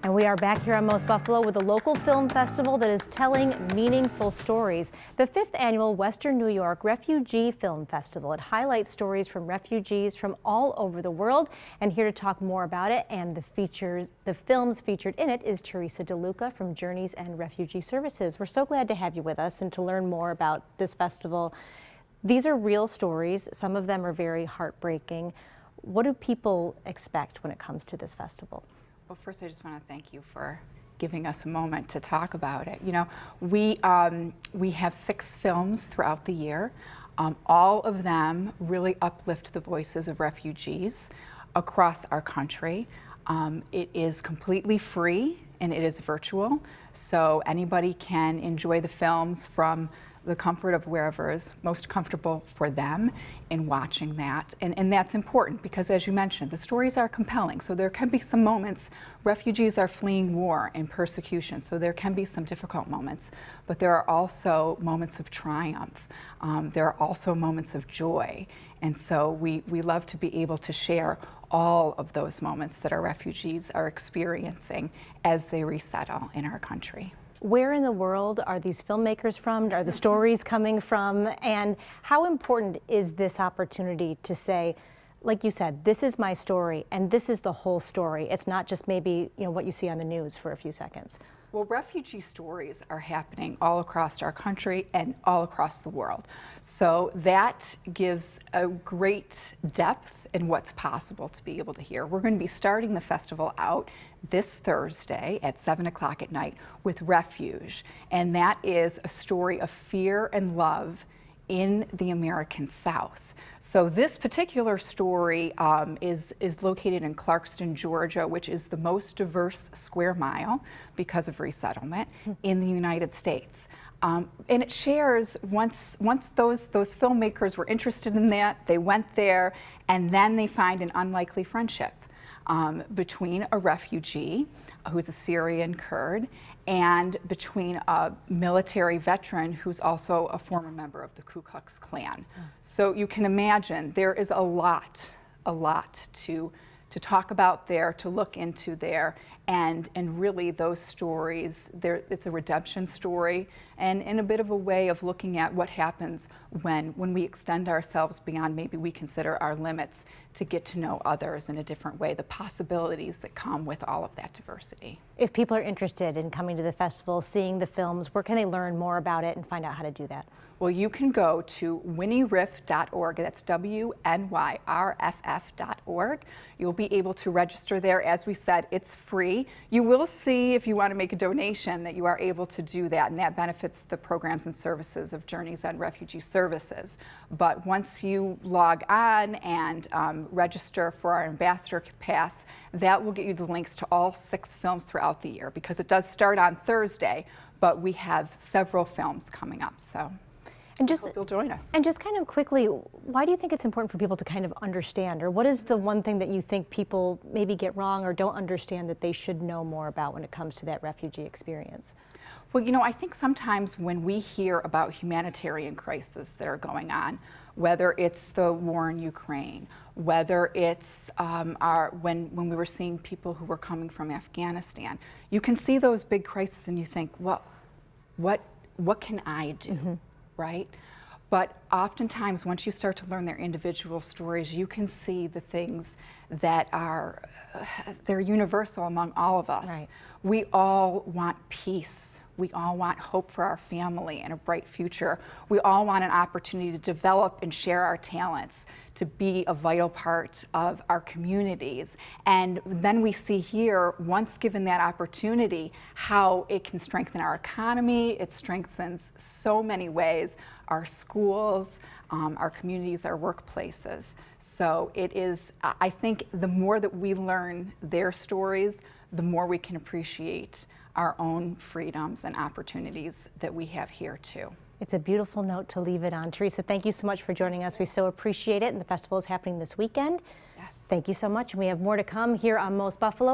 And we are back here on Most Buffalo with a local film festival that is telling meaningful stories. The 5th annual Western New York Refugee Film Festival. It highlights stories from refugees from all over the world. And here to talk more about it and the films featured in it is Teresa DeLuca from Journeys and Refugee Services. We're so glad to have you with us and to learn more about this festival. These are real stories. Some of them are very heartbreaking. What do people expect when it comes to this festival? Well, first, I just want to thank you for giving us a moment to talk about it. You know, we have 6 films throughout the year. All of them really uplift the voices of refugees across our country. It is completely free and it is virtual, so anybody can enjoy the films from the comfort of wherever is most comfortable for them in watching that. And that's important because, as you mentioned, the stories are compelling. So there can be some moments, refugees are fleeing war and persecution, so there can be some difficult moments, but there are also moments of triumph. There are also moments of joy. And so we love to be able to share all of those moments that our refugees are experiencing as they resettle in our country. Where in the world are these filmmakers from? Are the stories coming from? And how important is this opportunity to say, like you said, this is my story and this is the whole story. It's not just maybe, you know, what you see on the news for a few seconds. Well, refugee stories are happening all across our country and all across the world. So that gives a great depth in what's possible to be able to hear. We're going to be starting the festival out this Thursday at 7 o'clock at night with Refugee, and that is a story of fear and love in the American South. So this particular story is located in Clarkston, Georgia, which is the most diverse square mile because of resettlement in the United States. And it shares, once those filmmakers were interested in that, they went there, and then they find an unlikely friendship between a refugee who's a Syrian Kurd and between a military veteran who's also a former member of the Ku Klux Klan. So you can imagine there is a lot to talk about there, to look into there, and really those stories, it's a redemption story and in a bit of a way of looking at what happens when we extend ourselves beyond maybe we consider our limits to get to know others in a different way, the possibilities that come with all of that diversity. If people are interested in coming to the festival, seeing the films, where can they learn more about it and find out how to do that? Well, you can go to wynyrff.org. That's WNYRFF.org. You'll be able to register there. As we said, it's free. You will see, if you want to make a donation, that you are able to do that, and that benefits the programs and services of Journeys and Refugee Services. But once you log on and register for our Ambassador Pass, that will get you the links to all 6 films throughout the year, because it does start on Thursday, but we have several films coming up. So. And I hope you'll join us. And just kind of quickly, why do you think it's important for people to kind of understand, or what is the one thing that you think people maybe get wrong or don't understand that they should know more about when it comes to that refugee experience? Well, you know, I think sometimes when we hear about humanitarian crises that are going on, whether it's the war in Ukraine, whether it's when we were seeing people who were coming from Afghanistan, you can see those big crises and you think, well, what can I do? Mm-hmm. Right? But oftentimes, once you start to learn their individual stories, you can see the things that are, they're universal among all of us. Right. We all want peace. We all want hope for our family and a bright future. We all want an opportunity to develop and share our talents, to be a vital part of our communities. And then we see here, once given that opportunity, how it can strengthen our economy. It strengthens so many ways, our schools, our communities, our workplaces. So it is, I think the more that we learn their stories, the more we can appreciate our own freedoms and opportunities that we have here too. It's a beautiful note to leave it on. Teresa, thank you so much for joining us. We so appreciate it, and the festival is happening this weekend. Yes. Thank you so much, and we have more to come here on Most Buffalo.